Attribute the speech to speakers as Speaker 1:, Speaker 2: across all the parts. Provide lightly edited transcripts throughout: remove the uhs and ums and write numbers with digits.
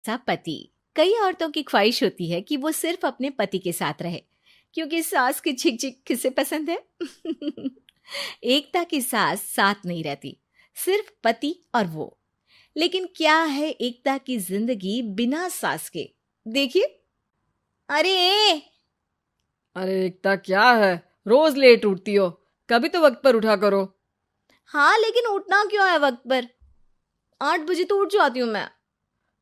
Speaker 1: सा पति। कई औरतों की ख्वाहिश होती है कि वो सिर्फ अपने पति के साथ रहे, क्योंकि सास की चिक चिक किसे पसंद है। एकता की सास साथ नहीं रहती, सिर्फ पति और वो। लेकिन क्या है एकता की जिंदगी बिना सास के? देखिए। अरे
Speaker 2: अरे एकता, क्या है? रोज लेट उठती हो, कभी तो वक्त पर उठा करो।
Speaker 1: हाँ, लेकिन उठना क्यों है वक्त पर? 8 बजे तो उठ जाती हूँ मैं।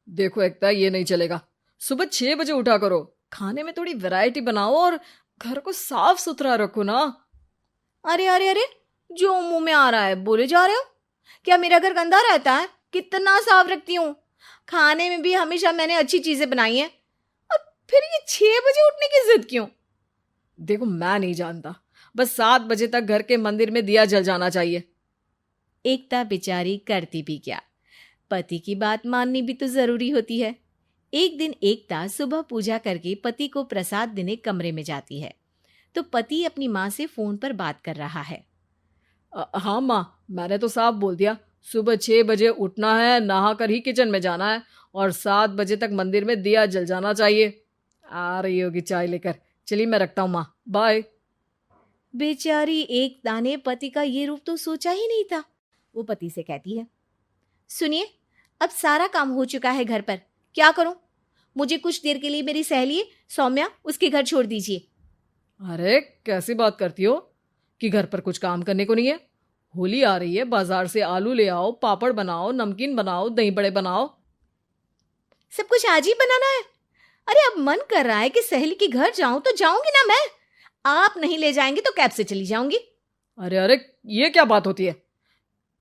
Speaker 2: देखो एकता, ये नहीं चलेगा। सुबह 6 बजे उठा करो। खाने में थोड़ी वैरायटी बनाओ और घर को साफ सुथरा रखो ना।
Speaker 1: अरे अरे अरे, जो मुंह में आ रहा है बोले जा रहे हो। क्या मेरा घर गंदा रहता है? कितना साफ रखती हूँ। खाने में भी हमेशा मैंने अच्छी चीजें बनाई हैं। और फिर ये 6 बजे उठने की जिद क्यों?
Speaker 2: देखो, मैं नहीं जानता, बस 7 बजे तक घर के मंदिर में दिया जल जाना चाहिए।
Speaker 1: एकता बेचारी करती भी क्या, पति की बात माननी भी तो जरूरी होती है। एक दिन एकता सुबह पूजा करके पति को प्रसाद देने कमरे में जाती है, तो पति अपनी माँ से फोन पर बात कर रहा है।
Speaker 2: हाँ माँ, मैंने तो साफ बोल दिया, सुबह 6 बजे उठना है, नहा कर ही किचन में जाना है और 7 बजे तक मंदिर में दिया जल जाना चाहिए। आ रही होगी चाय लेकर। चलिए मैं रखता हूँ माँ, बाय।
Speaker 1: बेचारी एकता ने पति का ये रूप तो सोचा ही नहीं था। वो पति से कहती है, सुनिए, अब सारा काम हो चुका है घर पर, क्या करूं? मुझे कुछ देर के लिए मेरी सहेली सौम्या, उसके घर छोड़ दीजिए।
Speaker 2: अरे कैसी बात करती हो कि घर पर कुछ काम करने को नहीं है? होली आ रही है, बाजार से आलू ले आओ, पापड़ बनाओ, नमकीन बनाओ, दही बड़े बनाओ।
Speaker 1: सब कुछ आज ही बनाना है? अरे अब मन कर रहा है कि सहेली के घर जाऊं तो जाऊंगी ना मैं। आप नहीं ले जाएंगे तो कैब से चली जाऊंगी।
Speaker 2: अरे अरे, ये क्या बात होती है?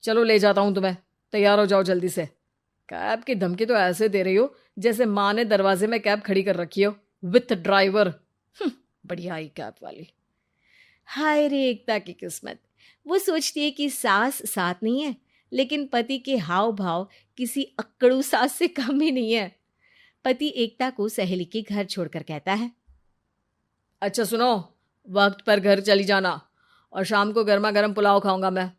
Speaker 2: चलो ले जाता हूँ तुम्हें, तैयार हो जाओ जल्दी से। कैब की धमकी तो ऐसे दे रही हो जैसे माँ ने दरवाजे में कैब खड़ी कर रखी हो, विथ ड्राइवर। बढ़िया आई कैब वाली।
Speaker 1: हाय रे एकता की किस्मत। वो सोचती है कि सास साथ नहीं है, लेकिन पति के हाव भाव किसी अक्कड़ू सास से कम ही नहीं है। पति एकता को सहेली के घर छोड़कर कहता है,
Speaker 2: अच्छा सुनो, वक्त पर घर चली जाना और शाम को गर्मा गर्म पुलाव खाऊंगा मैं।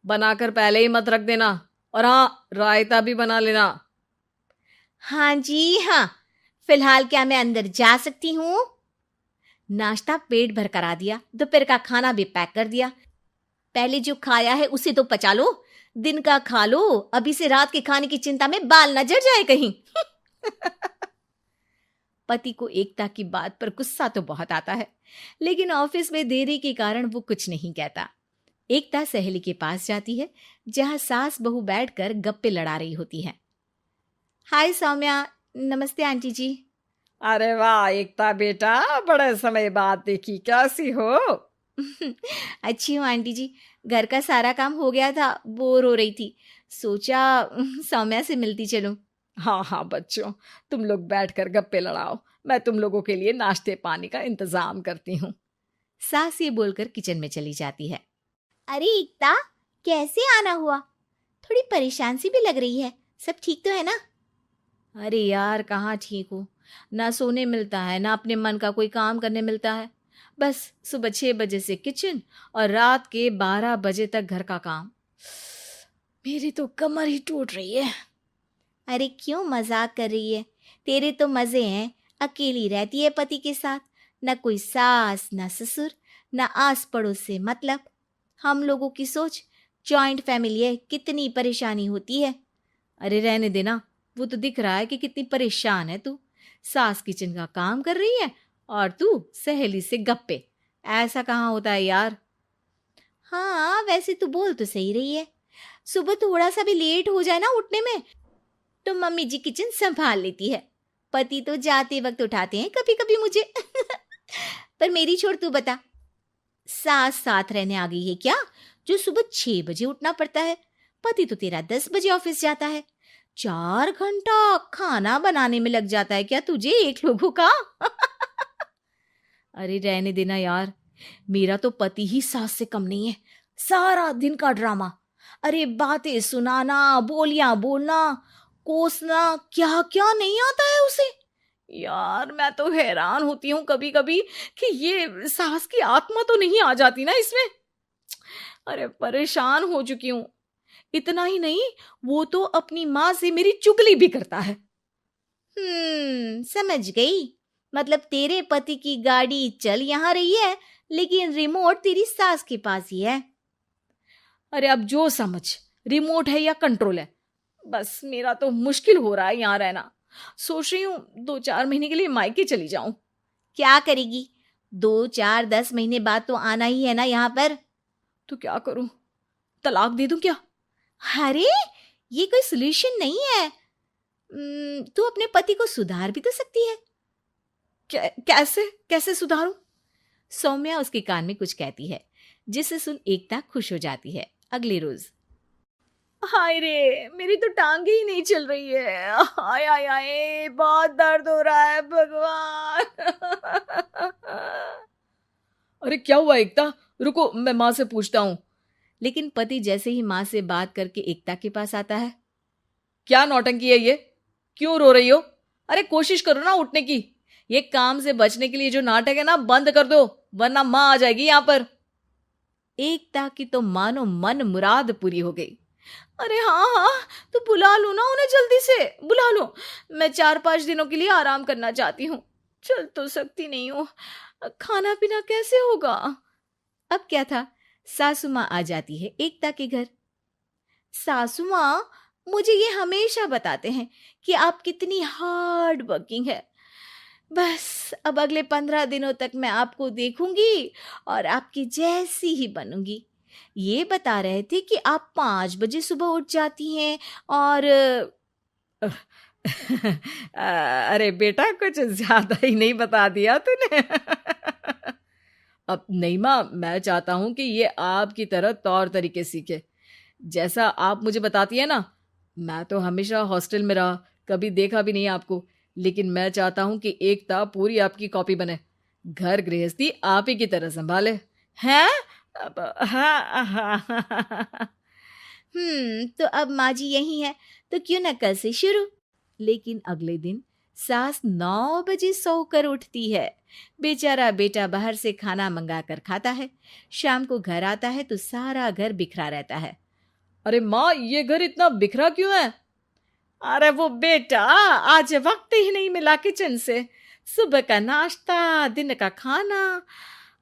Speaker 2: बनाकर पहले ही मत रख देना, और हाँ, रायता भी बना लेना।
Speaker 1: हाँ जी हाँ, फिलहाल क्या मैं अंदर जा सकती हूँ? नाश्ता पेट भर करा दिया, दोपहर का खाना भी पैक कर दिया। पहले जो खाया है उसे तो पचा लो, दिन का खा लो, अभी से रात के खाने की चिंता में बाल न जड़ जाए कहीं। पति को एकता की बात पर गुस्सा तो बहुत आता है, लेकिन ऑफिस में देरी के कारण वो कुछ नहीं कहता। एकता सहेली के पास जाती है, जहां सास बहू बैठकर गप्पे लड़ा रही होती है। हाय सौम्या, नमस्ते आंटी जी।
Speaker 2: अरे वाह एकता बेटा, बड़े समय बाद देखी, कैसी हो?
Speaker 1: अच्छी हूँ आंटी जी। घर का सारा काम हो गया था, बोर हो रही थी, सोचा सौम्या से मिलती चलूं।
Speaker 2: हाँ हाँ बच्चों, तुम लोग बैठकर गप्पे लड़ाओ, मैं तुम लोगों के लिए नाश्ते पानी का इंतजाम करती हूँ।
Speaker 1: सास ये बोलकर किचन में चली जाती है। अरे एकता, कैसे आना हुआ? थोड़ी परेशान सी भी लग रही है, सब ठीक तो है ना? अरे यार, कहाँ ठीक हूँ। ना सोने मिलता है, ना अपने मन का कोई काम करने मिलता है। बस सुबह 6 बजे से किचन और रात के 12 बजे तक घर का काम। मेरी तो कमर ही टूट रही है। अरे क्यों मजाक कर रही है? तेरे तो मजे हैं, अकेली रहती है पति के साथ, न कोई सास न ससुर, न आस पड़ोस से मतलब। हम लोगों की सोच, जॉइंट फैमिली है, कितनी परेशानी होती है। अरे रहने देना, वो तो दिख रहा है कि कितनी परेशान है तू। सास किचन का काम कर रही है और तू सहेली से गप्पे। ऐसा कहाँ होता है यार। हाँ वैसे तू बोल तो सही रही है। सुबह थोड़ा सा भी लेट हो जाए ना उठने में, तो मम्मी जी किचन संभाल लेती है। पति तो जाते वक्त उठाते हैं कभी कभी मुझे। पर मेरी छोड़, तू बता, सास साथ रहने आ गई है क्या, जो सुबह 6 बजे उठना पड़ता है? पति तो तेरा 10 बजे ऑफिस जाता है। 4 घंटा खाना बनाने में लग जाता है क्या तुझे, एक लोगों का? अरे रहने देना यार, मेरा तो पति ही सास से कम नहीं है। सारा दिन का ड्रामा, अरे बातें सुनाना, बोलियां बोलना, कोसना, क्या क्या नहीं आता है उसे। यार मैं तो हैरान होती हूँ कभी कभी कि ये सास की आत्मा तो नहीं आ जाती ना इसमें। अरे परेशान हो चुकी हूँ। इतना ही नहीं, वो तो अपनी माँ से मेरी चुगली भी करता है। समझ गई। मतलब तेरे पति की गाड़ी चल यहाँ रही है, लेकिन रिमोट तेरी सास के पास ही है।
Speaker 2: अरे अब जो समझ, रिमोट है या कंट्रोल है, बस मेरा तो मुश्किल हो रहा है यहाँ रहना। सोच रही हूँ 2-4 महीने के लिए मायके चली जाऊं।
Speaker 1: क्या करेगी? 2-4-10 महीने बाद तो आना ही है ना यहाँ पर।
Speaker 2: तो क्या करूं, तलाक दे दूं क्या?
Speaker 1: अरे ये कोई सोल्यूशन नहीं है। तू अपने पति को सुधार भी तो सकती है।
Speaker 2: कैसे कैसे सुधारूं?
Speaker 1: सौम्या उसके कान में कुछ कहती है, जिसे सुन एकता खुश हो जाती है। अगले रोज,
Speaker 2: हाय रे, मेरी तो टांगे ही नहीं चल रही है। हाय हाय हाय, बहुत दर्द हो रहा है भगवान। अरे क्या हुआ एकता, रुको मैं माँ से पूछता हूँ।
Speaker 1: लेकिन पति जैसे ही माँ से बात करके एकता के पास आता है।
Speaker 2: क्या नौटंकी है ये, क्यों रो रही हो? अरे कोशिश करो ना उठने की। ये काम से बचने के लिए जो नाटक है ना, बंद कर दो, वरना माँ आ जाएगी यहाँ पर।
Speaker 1: एकता की तो मानो मन मुराद पूरी हो गई। अरे हाँ हाँ, तो बुला लो ना उन्हें, जल्दी से बुला लो। मैं 4-5 दिनों के लिए आराम करना चाहती हूँ। चल तो सकती नहीं हूँ, खाना पीना कैसे होगा? अब क्या था, सासू माँ आ जाती है एकता के घर। सासू माँ, मुझे ये हमेशा बताते हैं कि आप कितनी हार्ड वर्किंग है। बस अब अगले 15 दिनों तक मैं आपको देखूंगी और आपकी जैसी ही बनूंगी। ये बता रहे थे कि आप 5 बजे सुबह उठ जाती हैं और
Speaker 2: अरे बेटा, कुछ ज्यादा ही नहीं बता दिया तूने। अब नहीं माँ, मैं चाहता हूं कि ये आपकी तरह तौर तरीके सीखे, जैसा आप मुझे बताती है ना। मैं तो हमेशा हॉस्टल में रहा, कभी देखा भी नहीं आपको, लेकिन मैं चाहता हूं कि एकता पूरी आपकी कॉपी बने, घर गृहस्थी आप ही की तरह संभाले। हैं? हाँ हाँ।
Speaker 1: तो अब माँ जी यही है, तो क्यों ना कल से शुरू। लेकिन अगले दिन सास 9 बजे सोकर उठती है। बेचारा बेटा बाहर से खाना मंगा कर खाता है। शाम को घर आता है तो सारा घर बिखरा रहता है।
Speaker 2: अरे माँ, ये घर इतना बिखरा क्यों है? अरे वो बेटा, आज वक्त ही नहीं मिला किचन से। सुबह का नाश्ता, दिन का खाना,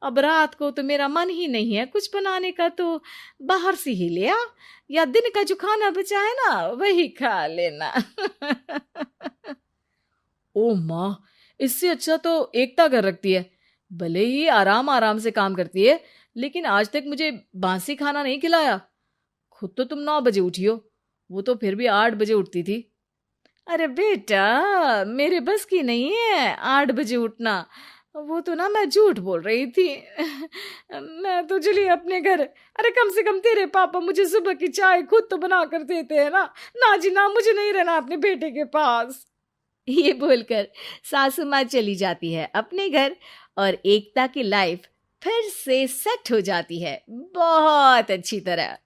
Speaker 2: अब रात को तो मेरा मन ही नहीं है कुछ बनाने का, तो बाहर से ही ले आ, या दिन का जो खाना बचा है ना वही खा लेना। ओ माँ, इससे अच्छा तो एकता घर रखती है। भले ही आराम आराम से काम करती है, लेकिन आज तक मुझे बासी खाना नहीं खिलाया। खुद तो तुम 9 बजे उठी हो, वो तो फिर भी 8 बजे उठती थी। अरे बेटा, मेरे बस की नहीं है 8 बजे उठना, वो तो ना मैं झूठ बोल रही थी। मैं तो चली अपने घर। अरे कम से कम तेरे पापा मुझे सुबह की चाय खुद तो बना कर देते हैं ना। ना जी ना, मुझे नहीं रहना अपने बेटे के पास।
Speaker 1: ये बोलकर सासू माँ चली जाती है अपने घर और एकता की लाइफ फिर से सेट हो जाती है बहुत अच्छी तरह।